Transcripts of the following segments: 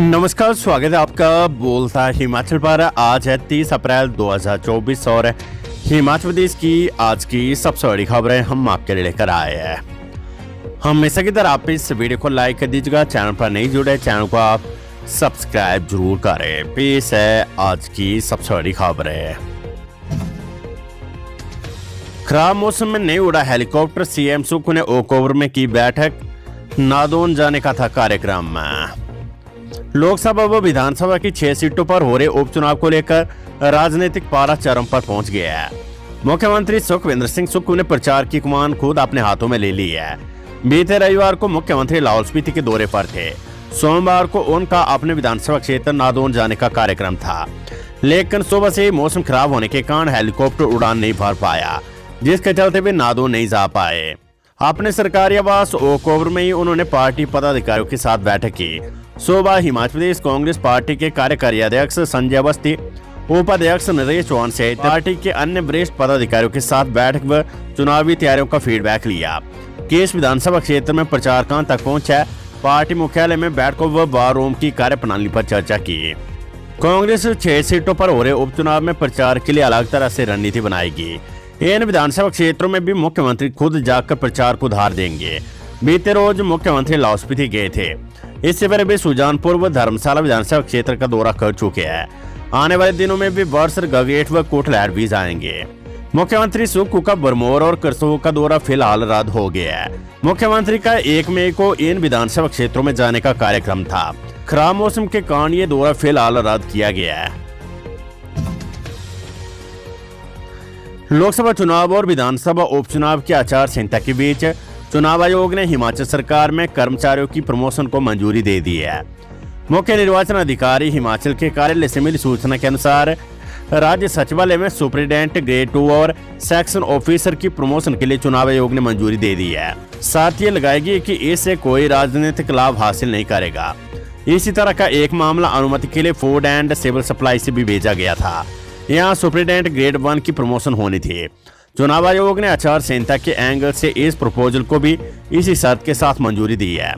नमस्कार, स्वागत है आपका बोलता हिमाचल पर। आज है 30 अप्रैल 2024 और हिमाचल प्रदेश की आज की सबसे बड़ी खबरें हम आपके लिए लेकर आए हैं। हमेशा की तरह आप इस वीडियो को लाइक कर दीजिएगा। चैनल पर नहीं जुड़े, चैनल को आप सब्सक्राइब जरूर करें। पेश है आज की सबसे बड़ी खबरें। खराब मौसम में नहीं उड़ा हेलीकॉप्टर, सीएम सुक्खू ने ओक ओवर में की बैठक, नादौन जाने का था कार्यक्रम। लोकसभा व विधानसभा की 6 सीटों पर हो रहे उपचुनाव को लेकर राजनीतिक पारा चरम पर पहुंच गया है। मुख्यमंत्री सुखविंदर सिंह सुक्खू ने प्रचार की कमान खुद अपने हाथों में ले ली है। बीते रविवार को मुख्यमंत्री लाहौल स्पीति के दौरे पर थे। सोमवार को उनका अपने विधानसभा क्षेत्र नादौन जाने का कार्यक्रम था, लेकिन सुबह से मौसम खराब होने के कारण हेलीकॉप्टर उड़ान नहीं भर पाया, जिसके चलते वे नादौन नहीं जा पाए। अपने सरकारी आवास ओक ओवर में ही उन्होंने पार्टी पदाधिकारियों के साथ बैठक की। सुबह हिमाचल प्रदेश कांग्रेस पार्टी के कार्यकारी अध्यक्ष संजय अवस्थी, उपाध्यक्ष नरेश चौहान सहित पार्टी के अन्य वरिष्ठ पदाधिकारियों के साथ बैठक व चुनावी तैयारियों का फीडबैक लिया। केस विधानसभा क्षेत्र में प्रचार कहां तक पहुंचा, पार्टी मुख्यालय में बैठकों व बार रूम की कार्यप्रणाली पर चर्चा की। कांग्रेस 6 सीटों पर हो रहे उपचुनाव में प्रचार के लिए अलग तरह से रणनीति बनाएगी। इन विधानसभा क्षेत्रों में भी मुख्यमंत्री खुद जाकर प्रचार को धार देंगे। बीते रोज मुख्यमंत्री लाहौल स्पीति गए थे। इससे पहले वे सुजानपुर व धर्मशाला विधानसभा क्षेत्र का दौरा कर चुके हैं। आने वाले दिनों में भी बरसर, गगेट व कोटलैड भी जाएंगे। मुख्यमंत्री सुक्खू का बरमौर और करसोग का दौरा फिलहाल रद्द हो गया है। मुख्यमंत्री का 1 मई को इन विधानसभा क्षेत्रों में जाने का कार्यक्रम था। खराब मौसम के कारण ये दौरा फिलहाल रद्द किया गया है। लोकसभा चुनाव और विधानसभा उपचुनाव की आचार संहिता के बीच चुनाव आयोग ने हिमाचल सरकार में कर्मचारियों की प्रमोशन को मंजूरी दे दी है। मुख्य निर्वाचन अधिकारी हिमाचल के कार्यालय से मिली सूचना के अनुसार राज्य सचिवालय में सुपरिटेंडेंट ग्रेड 2 और सेक्शन ऑफिसर की प्रमोशन के लिए चुनाव आयोग ने मंजूरी दे दी है। साथ ये लगाएगी कि इससे कोई राजनीतिक लाभ हासिल नहीं करेगा। इसी तरह का एक मामला अनुमति के लिए फूड एंड सिविल सप्लाई से भी भेजा गया था। यहाँ सुपरिटेंडेंट ग्रेड 1 की प्रमोशन होनी थी। चुनाव आयोग ने आचार संहिता के एंगल से इस प्रपोजल को भी इसी शर्त के साथ मंजूरी दी है।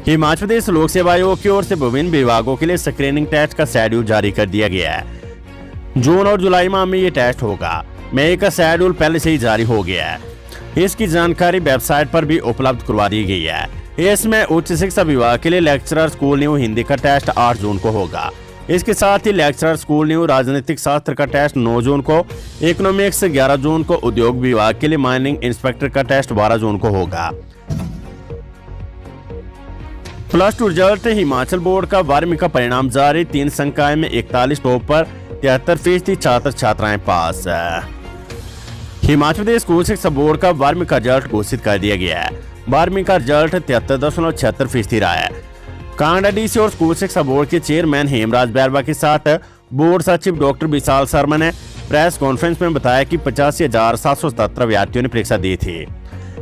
हिमाचल प्रदेश लोक सेवा आयोग की ओर से विभिन्न विभागों के लिए स्क्रीनिंग टेस्ट का शेड्यूल जारी कर दिया गया है। जून और जुलाई माह में ये टेस्ट होगा। मई का शेड्यूल पहले से ही जारी हो गया है। इसकी जानकारी वेबसाइट पर भी उपलब्ध करवा दी गई है। इसमें उच्च शिक्षा विभाग के लिए लेक्चरर स्कूल न्यू हिंदी का टेस्ट 8 जून को होगा। इसके साथ ही लेक्चरर स्कूल न्यू राजनीतिक शास्त्र का टेस्ट 9 जून को, इकोनॉमिक्स 11 जून को, उद्योग विभाग के लिए माइनिंग इंस्पेक्टर का टेस्ट 12 जून को होगा। +2 रिजल्ट हिमाचल बोर्ड का 12वीं का परिणाम जारी। 3 संकाय में 41 टॉप पर 73% छात्र छात्राएं पास। हिमाचल प्रदेश स्कूल शिक्षा बोर्ड का 12वीं का रिजल्ट घोषित कर दिया गया है। 12वीं का रिजल्ट 73.76% रहा है। कांगड़ा डीसी और स्कूल शिक्षा बोर्ड के चेयरमैन हेमराज बैरवा के साथ बोर्ड सचिव डॉक्टर विशाल शर्मा ने प्रेस कॉन्फ्रेंस में बताया कि 85,717 अभ्यर्थियों ने परीक्षा दी थी।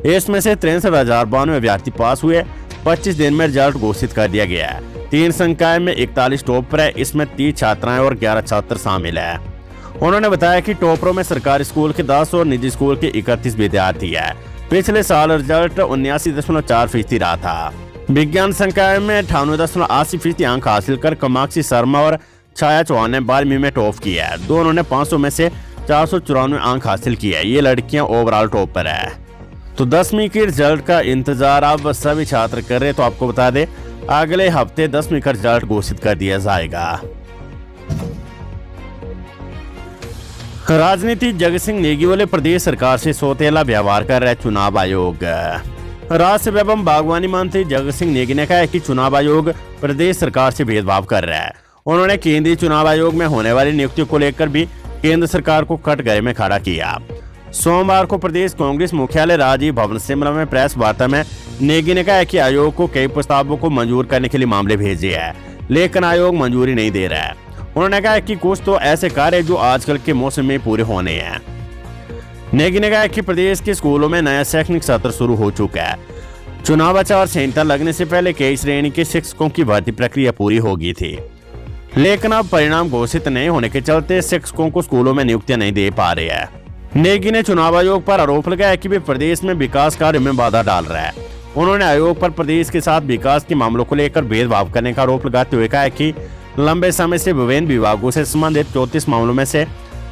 इसमें से 63,092 अभ्यर्थी पास हुए। 25 दिन में रिजल्ट घोषित कर दिया गया है। 3 संकाय में 41 टॉप पर है। इसमें 30 छात्राएं और 11 छात्र शामिल है। उन्होंने बताया कि टॉपरों में सरकारी स्कूल के 10 और निजी स्कूल के 31 विद्यार्थी है। पिछले साल रिजल्ट 79.4% रहा था। विज्ञान संकाय में 98.80% अंक हासिल कर कामाक्षी शर्मा और छाया चौहान ने 12वीं में टॉप किया है। दोनों ने 500 में से 494 अंक हासिल किए हैं। ये लड़कियां ओवरऑल टॉप पर है। तो 10वीं के रिजल्ट का इंतजार अब सभी छात्र कर रहे, तो आपको बता दें अगले हफ्ते 10वीं का रिजल्ट घोषित कर दिया जाएगा। राजनीति जगत सिंह नेगी बोले, प्रदेश सरकार से सौतेला व्यवहार कर रहा है चुनाव आयोग। राज्य एवं बागवानी मंत्री जगत सिंह नेगी ने कहा है कि चुनाव आयोग प्रदेश सरकार से भेदभाव कर रहा है। उन्होंने केंद्रीय चुनाव आयोग में होने वाली नियुक्तियों को लेकर भी केंद्र सरकार को कटघरे में खड़ा किया। सोमवार को प्रदेश कांग्रेस मुख्यालय राजीव भवन शिमला में प्रेस वार्ता में नेगी ने कहा है कि आयोग को कई प्रस्तावों को मंजूर करने के लिए मामले भेजे हैं, लेकिन आयोग मंजूरी नहीं दे रहा है। उन्होंने कहा कि कुछ तो ऐसे कार्य जो आजकल के मौसम में पूरे होने हैं। नेगी ने कहा कि प्रदेश के स्कूलों में नया शैक्षणिक सत्र शुरू हो चुका है। चुनाव आचार संहिता लगने से पहले कई श्रेणी के शिक्षकों की भर्ती प्रक्रिया पूरी हो गई थी, लेकिन अब परिणाम घोषित नहीं होने के चलते शिक्षकों को स्कूलों में नियुक्तियां नहीं दे पा रहे हैं। नेगी ने चुनाव आयोग पर आरोप लगाया कि वे प्रदेश में विकास कार्य में बाधा डाल रहा है। उन्होंने आयोग पर प्रदेश के साथ विकास के मामलों को लेकर भेदभाव करने का आरोप लगाते हुए कहा कि लंबे समय से विभिन्न विभागों से संबंधित 34 मामलों में से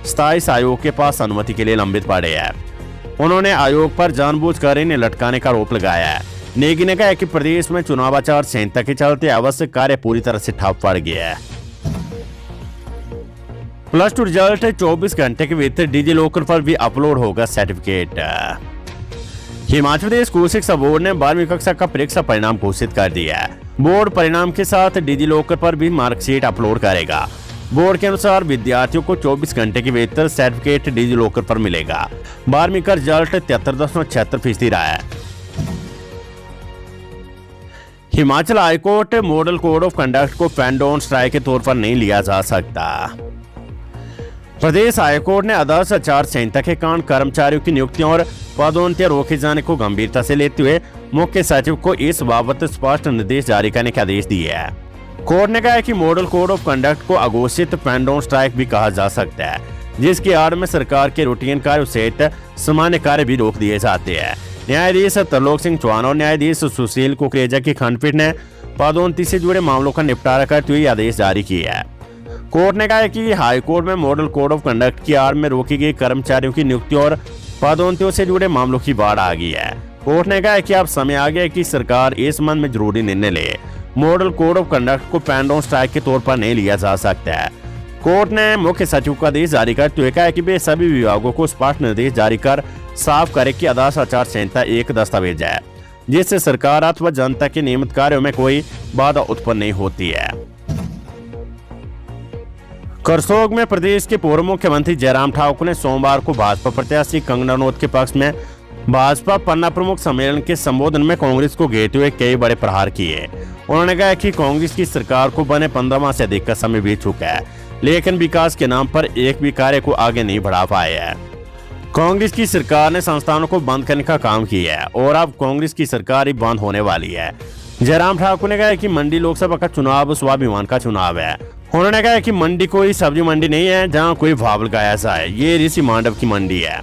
27 आयोग के पास अनुमति के लिए लंबित पड़े हैं। उन्होंने आयोग पर जानबूझकर इन्हें लटकाने का आरोप लगाया है। नेगी ने कहा कि प्रदेश में चुनाव आचार संहिता के चलते आवश्यक कार्य पूरी तरह से ठप पड़ गया है। +2 रिजल्ट 24 घंटे के भीतर डिजी लॉकर पर भी अपलोड होगा सर्टिफिकेट। हिमाचल प्रदेश स्कूल शिक्षा बोर्ड ने 12वीं कक्षा का परीक्षा परिणाम घोषित कर दिया है। बोर्ड परिणाम के साथ डिजी लॉकर पर भी मार्कशीट अपलोड करेगा। बोर्ड के अनुसार विद्यार्थियों को 24 घंटे के भीतर सर्टिफिकेट डिजी लॉकर पर मिलेगा। 12वीं का रिजल्ट 73.76% रहा है। Himachal high court model code of conduct को फैन ऑन स्ट्राइक के तौर पर नहीं लिया जा सकता। प्रदेश हाईकोर्ट ने आदर्श आचार संहिता के कारण कर्मचारियों की नियुक्तियों और पदोन्नतियां रोके जाने को गंभीरता से लेते हुए मुख्य सचिव को इस बाबत स्पष्ट निर्देश जारी करने के आदेश दिए हैं। कोर्ट ने कहा है कि मॉडल कोड ऑफ कंडक्ट को अघोषित फैन ऑन स्ट्राइक भी कहा जा सकता है, जिसकी आड़ में सरकार के रूटीन कार्य सहित सामान्य कार्य भी रोक दिए जाते हैं। न्यायाधीश तरलोक सिंह चौहान और न्यायाधीश सुशील कुकरेजा की खंडपीठ ने पदोन्नति से जुड़े मामलों का निपटारा करते हुए आदेश जारी किया है। कोर्ट ने कहा है कि हाईकोर्ट में मॉडल कोड ऑफ कंडक्ट की आड़ में रोकी गई कर्मचारियों की नियुक्ति और पदोन्नतियों से जुड़े मामलों की बाढ़ आ गई है। कोर्ट ने कहा है कि अब समय आ गया है कि सरकार इस संबंध में जरूरी निर्णय ले। मॉडल कोड ऑफ कंडक्ट को फैन ऑन स्ट्राइक के तौर पर नहीं लिया जा सकता है। कोर्ट ने मुख्य सचिव का आदेश जारी करते हुए कहा है कि वे सभी विभागों को स्पष्ट निर्देश जारी कर साफ करे कि आदर्श आचार संहिता एक दस्तावेज है, जिससे सरकार अथवा जनता के नियमित कार्यों में कोई बाधा उत्पन्न नहीं होती है। करसोग में प्रदेश के पूर्व मुख्यमंत्री जयराम ठाकुर ने सोमवार को भाजपा प्रत्याशी कंगना रनौत के पक्ष में भाजपा पन्ना प्रमुख सम्मेलन के संबोधन में कांग्रेस को घेरते हुए कई बड़े प्रहार किए। उन्होंने कहा कि कांग्रेस की सरकार को बने 15 माह से अधिक का समय बीत चुका है, लेकिन विकास के नाम पर एक भी कार्य को आगे नहीं बढ़ा पाया है। कांग्रेस की सरकार ने संस्थानों को बंद करने का काम किया है और अब कांग्रेस की सरकार ही बंद होने वाली है। जयराम ठाकुर ने कहा कि मंडी लोकसभा का चुनाव स्वाभिमान का चुनाव है। उन्होंने कहा कि मंडी कोई सब्जी मंडी नहीं है जहां कोई भाव लगाया जाए, ये ऋषि मांडव की मंडी है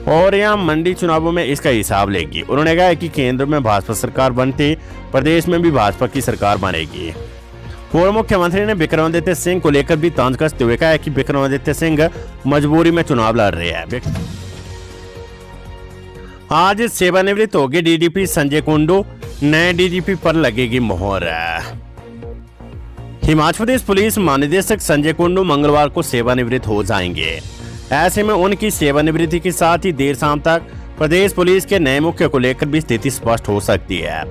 और यहाँ मंडी चुनावों में इसका हिसाब लेगी। उन्होंने कहा कि केंद्र में भाजपा सरकार बनती प्रदेश में भी भाजपा की सरकार बनेगी। पूर्व मुख्यमंत्री ने विक्रमादित्य सिंह को लेकर भी तंज कसते हुए कहा कि विक्रमादित्य सिंह मजबूरी में चुनाव लड़ रहे हैं। आज सेवानिवृत्त हो गए डीजीपी संजय कुंडू, नए डीजीपी पर लगेगी मोहर। हिमाचल प्रदेश पुलिस महानिदेशक संजय कुंडू मंगलवार को सेवानिवृत्त हो जाएंगे। ऐसे में उनकी सेवानिवृत्ति के साथ ही देर शाम तक प्रदेश पुलिस के नए मुख्य को लेकर भी स्थिति स्पष्ट हो सकती है।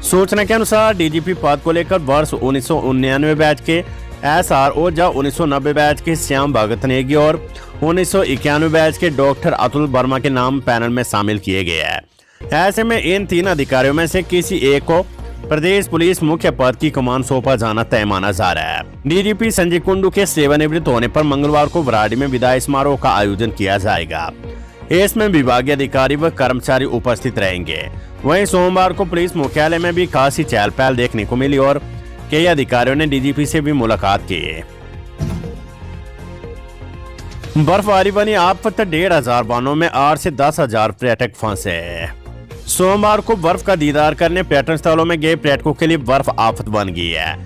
सूचना के अनुसार डीजीपी पद को लेकर वर्ष 1999 बैच के SRO या 1990 बैच के श्याम भगत नेगी और 1991 बैच के डॉक्टर अतुल वर्मा के नाम पैनल में शामिल किए गए हैं। ऐसे में इन 3 अधिकारियों में से किसी एक को प्रदेश पुलिस मुख्य पद की कमान सौंपा जाना तय माना जा रहा है। डीजीपी संजय कुंडू के सेवानिवृत्त होने पर मंगलवार को बराड़ी में विदाई समारोह का आयोजन किया जाएगा। इसमें विभागीय अधिकारी व कर्मचारी उपस्थित रहेंगे। वहीं सोमवार को पुलिस मुख्यालय में भी खासी चहल पहल देखने को मिली और कई अधिकारियों ने डीजीपी से भी मुलाकात की। बर्फबारी बनी आफत, 1,500 वाहनों में 8 से 10,000 पर्यटक फंसे। सोमवार को बर्फ का दीदार करने पर्यटन स्थलों में गए पर्यटकों के लिए बर्फ आफत बन गई है।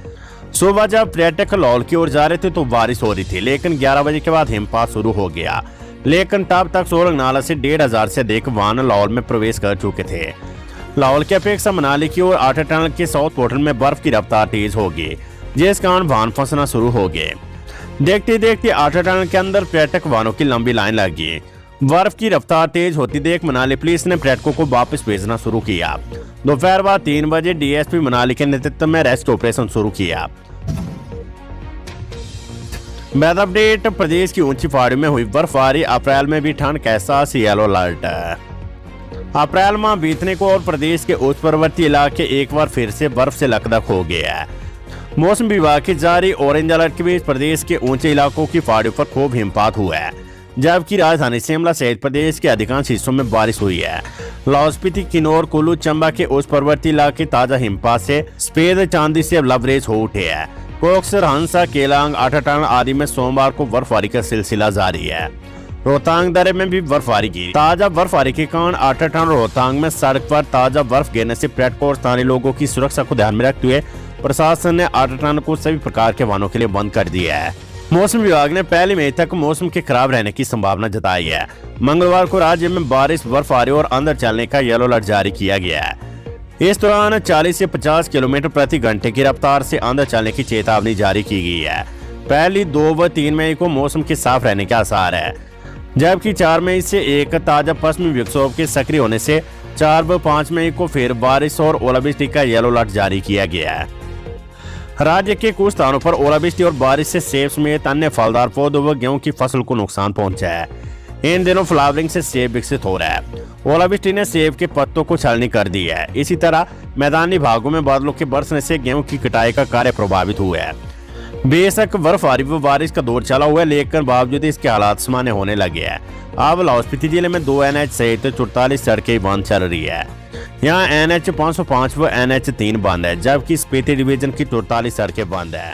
सुबह जब पर्यटक लाहौल की ओर जा रहे थे तो बारिश हो रही थी, लेकिन 11 बजे के बाद हिमपात शुरू हो गया। लेकिन तब तक सोलंग नाला से 1,500 से अधिक वाहन लाहौल में प्रवेश कर चुके थे। लाहौल की अपेक्षा मनाली की ओर आटा टनल के साउथ पोर्टल में बर्फ की रफ्तार तेज होगी, जिस कारण वाहन फंसना शुरू हो गए। देखते देखते आटा टनल के अंदर पर्यटक वाहनों की लंबी लाइन लगी। बर्फ की रफ्तार तेज होती देख मनाली पुलिस ने पर्यटकों को वापस भेजना शुरू किया। दोपहर बाद 3 बजे डीएसपी मनाली के नेतृत्व में रेस्क्यू ऑपरेशन शुरू किया। वेदर अपडेट, प्रदेश की ऊंची पहाड़ियों में हुई बर्फबारी, अप्रैल में भी ठंड का एहसास, येलो अलर्ट। अप्रैल माह बीतने को और प्रदेश के उच्च पर्वतीय इलाके एक बार फिर से बर्फ से लकदक हो गया है। मौसम विभाग की जारी ऑरेंज अलर्ट के बीच प्रदेश के ऊंचे इलाकों की पहाड़ियों पर खूब हिमपात हुआ है, जबकि राजधानी शिमला सहित प्रदेश के अधिकांश हिस्सों में बारिश हुई है। लाहौल स्पीति, किन्नौर, कुल्लू, चंबा के उच्च पर्वतीय इलाके ताजा हिमपात से सफेद चांदी से लबरेज हो उठे हैं। कोकसर, हंसा, केलांग, आटा टनल आदि में सोमवार को बर्फबारी का सिलसिला जारी है। रोहतांग दर्रे में भी बर्फबारी की। ताजा बर्फबारी के कारण आटाटान रोहतांग में सड़क पर ताजा बर्फ गिरने से पर्यटकों और स्थानीय लोगों की सुरक्षा को ध्यान में रखते हुए प्रशासन ने आटाटान को सभी प्रकार के वाहनों के लिए बंद कर दिया है। मौसम विभाग ने 1 मई तक मौसम के खराब रहने की संभावना जताई है। मंगलवार को राज्य में बारिश, बर्फबारी और अंदर चलने का येलो अलर्ट जारी किया गया है। इस दौरान 40 से 50 किलोमीटर प्रति घंटे की रफ्तार से अंदर चलने की चेतावनी जारी की गई है। पहली 2 व 3 मई को मौसम के साफ रहने के आसार है, जबकि 4 मई से एक ताजा पश्चिमी विक्षोभ के सक्रिय होने से 4 व 5 मई को फिर बारिश और ओलावृष्टि का येलो अलर्ट जारी किया गया है। राज्य के कुछ स्थानों पर ओलावृष्टि और बारिश से सेब समेत अन्य फलदार पौधों व गेहूं की फसल को नुकसान पहुंचा है। इन दिनों फ्लावरिंग से सेब विकसित हो रहा है। ओलावृष्टि ने सेब के पत्तों को छलनी कर दी है। इसी तरह मैदानी भागों में बादलों के बरसने से गेहूं की कटाई का कार्य प्रभावित हुआ है। बेशक बर्फबारी व बारिश का दौर चला हुआ है, लेकिन बावजूद इसके हालात सामान्य होने लगे हैं। अब लाहौल स्पीति जिले में 2 NH सहित 44 सड़कें बंद चल रही है। यहाँ NH 505 व NH 3 बंद है, जबकि स्पीति डिवीजन की 44 सड़कें बंद है।